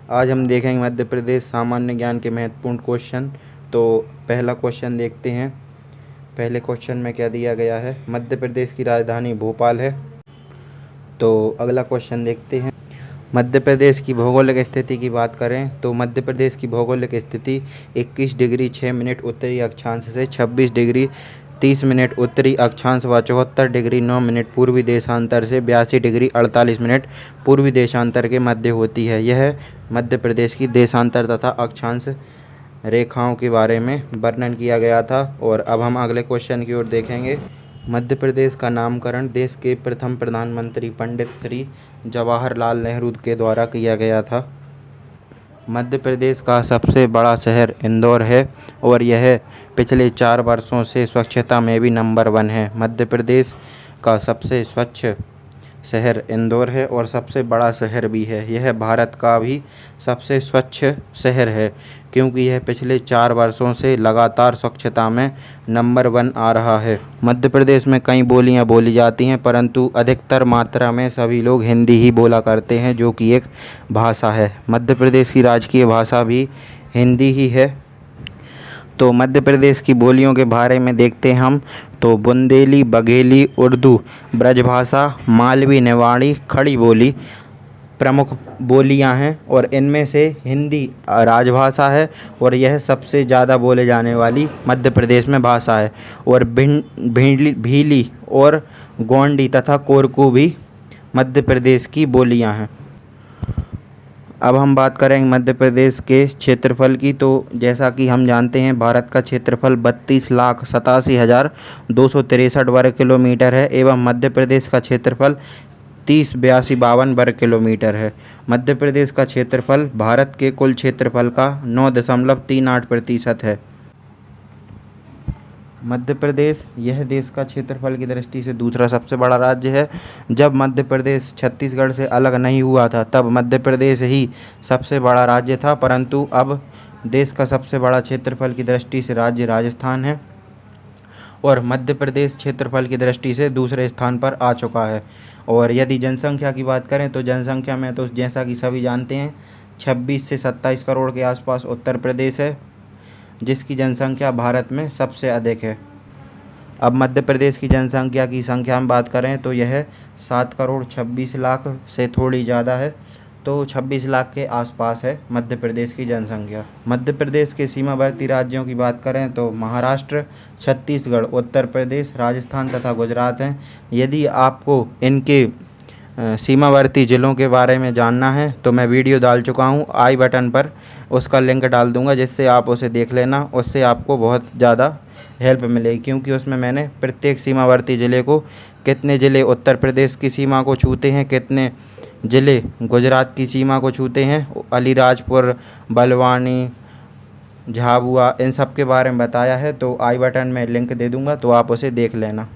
आज हम देखेंगे मध्य प्रदेश सामान्य ज्ञान के महत्वपूर्ण क्वेश्चन। तो पहला क्वेश्चन देखते हैं। पहले क्वेश्चन में क्या दिया गया है, मध्य प्रदेश की राजधानी भोपाल है। तो अगला क्वेश्चन देखते हैं। मध्य प्रदेश की भौगोलिक स्थिति की बात करें तो मध्य प्रदेश की भौगोलिक स्थिति 21 डिग्री 6 मिनट उत्तरी अक्षांश से 26 डिग्री 30 मिनट उत्तरी अक्षांश व 74 डिग्री 9 मिनट पूर्वी देशांतर से 82 डिग्री 48 मिनट पूर्वी देशांतर के मध्य होती है। यह मध्य प्रदेश की देशांतर तथा अक्षांश रेखाओं के बारे में वर्णन किया गया था। और अब हम अगले क्वेश्चन की ओर देखेंगे। मध्य प्रदेश का नामकरण देश के प्रथम प्रधानमंत्री पंडित श्री जवाहरलाल नेहरू के द्वारा किया गया था। मध्य प्रदेश का सबसे बड़ा शहर इंदौर है और यह पिछले 4 वर्षों से स्वच्छता में भी नंबर 1 है। मध्य प्रदेश का सबसे स्वच्छ शहर इंदौर है और सबसे बड़ा शहर भी है। यह भारत का भी सबसे स्वच्छ शहर है क्योंकि यह पिछले 4 वर्षों से लगातार स्वच्छता में नंबर 1 आ रहा है। मध्य प्रदेश में कई बोलियां बोली जाती हैं, परंतु अधिकतर मात्रा में सभी लोग हिंदी ही बोला करते हैं, जो कि एक भाषा है। मध्य प्रदेश की राजकीय भाषा भी हिंदी ही है। तो मध्य प्रदेश की बोलियों के बारे में देखते हैं हम। तो बुंदेली, बघेली, उर्दू, ब्रजभाषा, मालवी, नेवाड़ी, खड़ी बोली प्रमुख बोलियां हैं और इनमें से हिंदी राजभाषा है और यह सबसे ज़्यादा बोले जाने वाली मध्य प्रदेश में भाषा है। और भीली और गोंडी तथा कोरकू भी मध्य प्रदेश की बोलियां हैं। अब हम बात करेंगे मध्य प्रदेश के क्षेत्रफल की। तो जैसा कि हम जानते हैं, भारत का क्षेत्रफल 32,87,263 वर्ग किलोमीटर है एवं मध्य प्रदेश का क्षेत्रफल 30,82,52 वर्ग किलोमीटर है। मध्य प्रदेश का क्षेत्रफल भारत के कुल क्षेत्रफल का 9.38% है। मध्य प्रदेश यह देश का क्षेत्रफल की दृष्टि से दूसरा सबसे बड़ा राज्य है। जब मध्य प्रदेश छत्तीसगढ़ से अलग नहीं हुआ था तब मध्य प्रदेश ही सबसे बड़ा राज्य था, परंतु अब देश का सबसे बड़ा क्षेत्रफल की दृष्टि से राज्य राजस्थान है और मध्य प्रदेश क्षेत्रफल की दृष्टि से दूसरे स्थान पर आ चुका है। और यदि जनसंख्या की बात करें तो जनसंख्या में तो जैसा कि सभी जानते हैं 26 से 27 करोड़ के आसपास उत्तर प्रदेश है, जिसकी जनसंख्या भारत में सबसे अधिक है। अब मध्य प्रदेश की जनसंख्या की संख्या में बात करें तो यह 7 करोड़ 26 लाख से थोड़ी ज़्यादा है, तो 26 लाख के आसपास है मध्य प्रदेश की जनसंख्या। मध्य प्रदेश के सीमावर्ती राज्यों की बात करें तो महाराष्ट्र, छत्तीसगढ़, उत्तर प्रदेश, राजस्थान तथा गुजरात हैं। यदि आपको इनके सीमावर्ती ज़िलों के बारे में जानना है तो मैं वीडियो डाल चुका हूँ, आई बटन पर उसका लिंक डाल दूँगा, जिससे आप उसे देख लेना। उससे आपको बहुत ज़्यादा हेल्प मिलेगी क्योंकि उसमें मैंने प्रत्येक सीमावर्ती ज़िले को, कितने ज़िले उत्तर प्रदेश की सीमा को छूते हैं, कितने ज़िले गुजरात की सीमा को छूते हैं, अलीराजपुर, बलवानी, झाबुआ, इन सब के बारे में बताया है। तो आई बटन में लिंक दे दूँगा, तो आप उसे देख लेना।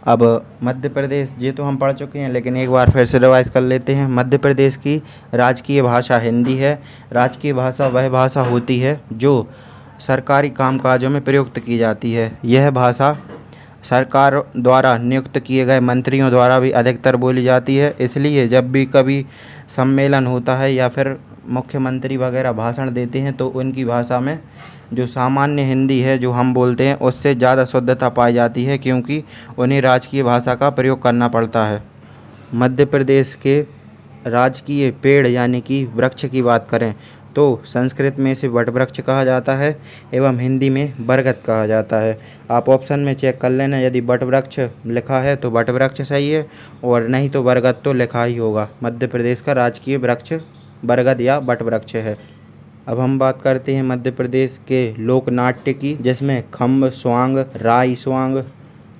अब मध्य प्रदेश ये तो हम पढ़ चुके हैं, लेकिन एक बार फिर से रिवाइज कर लेते हैं। मध्य प्रदेश की राजकीय भाषा हिंदी है। राजकीय भाषा वह भाषा होती है जो सरकारी कामकाजों में प्रयुक्त की जाती है। यह भाषा सरकार द्वारा नियुक्त किए गए मंत्रियों द्वारा भी अधिकतर बोली जाती है। इसलिए जब भी कभी सम्मेलन होता है या फिर मुख्यमंत्री वगैरह भाषण देते हैं तो उनकी भाषा में जो सामान्य हिंदी है जो हम बोलते हैं उससे ज़्यादा शुद्धता पाई जाती है, क्योंकि उन्हें राजकीय भाषा का प्रयोग करना पड़ता है। मध्य प्रदेश के राजकीय पेड़ यानी कि वृक्ष की बात करें तो संस्कृत में इसे वट वृक्ष कहा जाता है एवं हिंदी में बरगद कहा जाता है। आप ऑप्शन में चेक कर लेना, यदि वट वृक्ष लिखा है तो वट वृक्ष सही है और नहीं तो बरगद तो लिखा ही होगा। मध्य प्रदेश का राजकीय वृक्ष बरगद या वट वृक्ष है। अब हम बात करते हैं मध्य प्रदेश के लोक नाट्य की, जिसमें खम्ब स्वांग, राई स्वांग,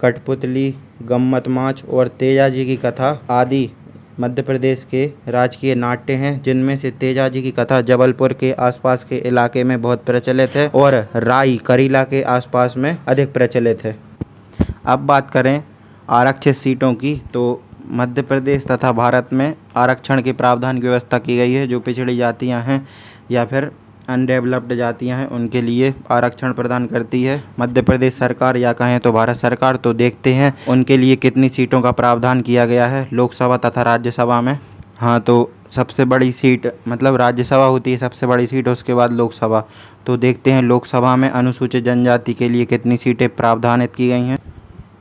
कठपुतली, गम्मत माच और तेजाजी की कथा आदि मध्य प्रदेश के राजकीय नाट्य हैं, जिनमें से तेजाजी की कथा जबलपुर के आसपास के इलाके में बहुत प्रचलित है और राई करीला के आसपास में अधिक प्रचलित है। अब बात करें आरक्षित सीटों की, तो मध्य प्रदेश तथा भारत में आरक्षण के प्रावधान की व्यवस्था की गई है। जो पिछड़ी जातियां हैं या फिर अनडेवलप्ड जातियां हैं उनके लिए आरक्षण प्रदान करती है मध्य प्रदेश सरकार, या कहें तो भारत सरकार। तो देखते हैं उनके लिए कितनी सीटों का प्रावधान किया गया है लोकसभा तथा राज्यसभा में। हाँ, तो सबसे बड़ी सीट मतलब राज्यसभा होती है सबसे बड़ी सीट, उसके बाद लोकसभा। तो देखते हैं लोकसभा में अनुसूचित जनजाति के लिए कितनी सीटें प्रावधानित की गई हैं।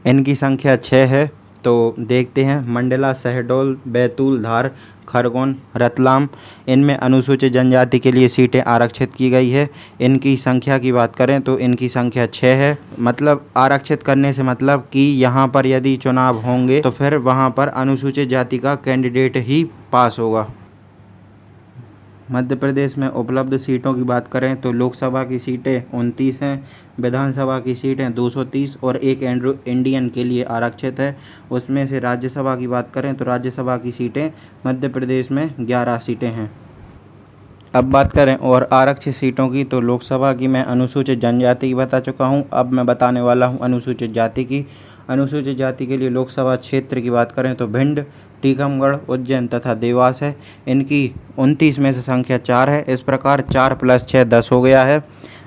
इनकी संख्या 6 है। तो देखते हैं मंडला, शहडोल, बैतूल, धार, खरगोन, रतलाम, इनमें अनुसूचित जनजाति के लिए सीटें आरक्षित की गई है। इनकी संख्या की बात करें तो इनकी संख्या 6 है। मतलब आरक्षित करने से मतलब कि यहाँ पर यदि चुनाव होंगे तो फिर वहाँ पर अनुसूचित जाति का कैंडिडेट ही पास होगा। मध्य प्रदेश में उपलब्ध सीटों की बात करें तो लोकसभा की सीटें 29 हैं, विधानसभा की सीटें 230 और एक इंडियन के लिए आरक्षित है। उसमें से राज्यसभा की बात करें तो राज्यसभा की सीटें मध्य प्रदेश में 11 सीटें हैं। अब बात करें और आरक्षित सीटों की तो लोकसभा की मैं अनुसूचित जनजाति की बता चुका हूँ। अब मैं बताने वाला हूँ अनुसूचित जाति की। अनुसूचित जाति के लिए लोकसभा क्षेत्र की बात करें तो भिंड, टीकमगढ़, उज्जैन तथा देवास है। इनकी 29 में से संख्या 4 है। इस प्रकार 4 + 6 10 हो गया है,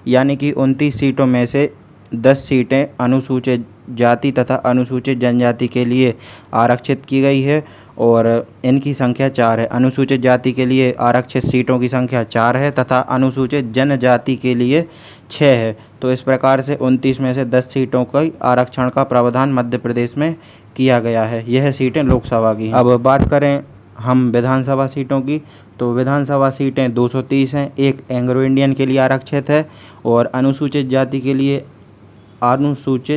यानी कि 29 सीटों में से 10 सीटें अनुसूचित जाति तथा अनुसूचित जनजाति के लिए आरक्षित की गई है और इनकी संख्या 4 है। अनुसूचित जाति के लिए आरक्षित सीटों की संख्या 4 है तथा अनुसूचित जनजाति के लिए 6 है। तो इस प्रकार से 29 में से 10 सीटों का आरक्षण का प्रावधान मध्य प्रदेश में किया गया है। यह सीटें लोकसभा की हैं। अब बात करें हम विधानसभा सीटों की तो विधानसभा सीटें 230 हैं। एक एंग्लो इंडियन के लिए आरक्षित है और अनुसूचित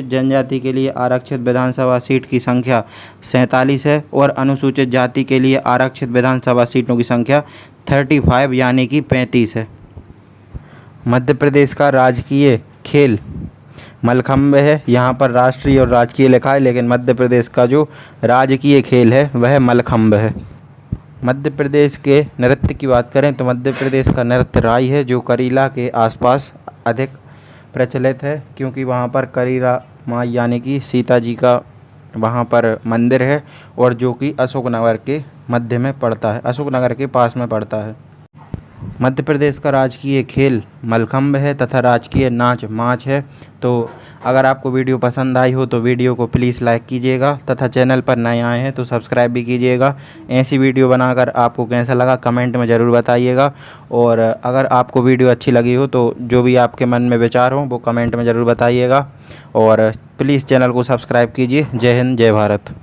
जनजाति के लिए आरक्षित विधानसभा सीट की संख्या 47 है और अनुसूचित जाति के लिए आरक्षित विधानसभा सीटों की संख्या 35 यानी कि 35 है। मध्य प्रदेश का राजकीय खेल मलखम्ब है। यहाँ पर राष्ट्रीय और राजकीय लिखा है, लेकिन मध्य प्रदेश का जो राजकीय खेल है वह मलखम्ब है। मध्य प्रदेश के नृत्य की बात करें तो मध्य प्रदेश का नृत्य राई है, जो करीला के आसपास अधिक प्रचलित है, क्योंकि वहाँ पर करीला माँ यानी कि सीता जी का वहाँ पर मंदिर है और जो कि अशोकनगर के मध्य में पड़ता है, अशोकनगर के पास में पड़ता है। मध्य प्रदेश का राजकीय खेल मलखम्ब है तथा राजकीय नाच माच है। तो अगर आपको वीडियो पसंद आई हो तो वीडियो को प्लीज़ लाइक कीजिएगा तथा चैनल पर नए आए हैं तो सब्सक्राइब भी कीजिएगा। ऐसी वीडियो बनाकर आपको कैसा लगा कमेंट में ज़रूर बताइएगा और अगर आपको वीडियो अच्छी लगी हो तो जो भी आपके मन में विचार हो वो कमेंट में ज़रूर बताइएगा और प्लीज़ चैनल को सब्सक्राइब कीजिए। जय हिंद, जय भारत।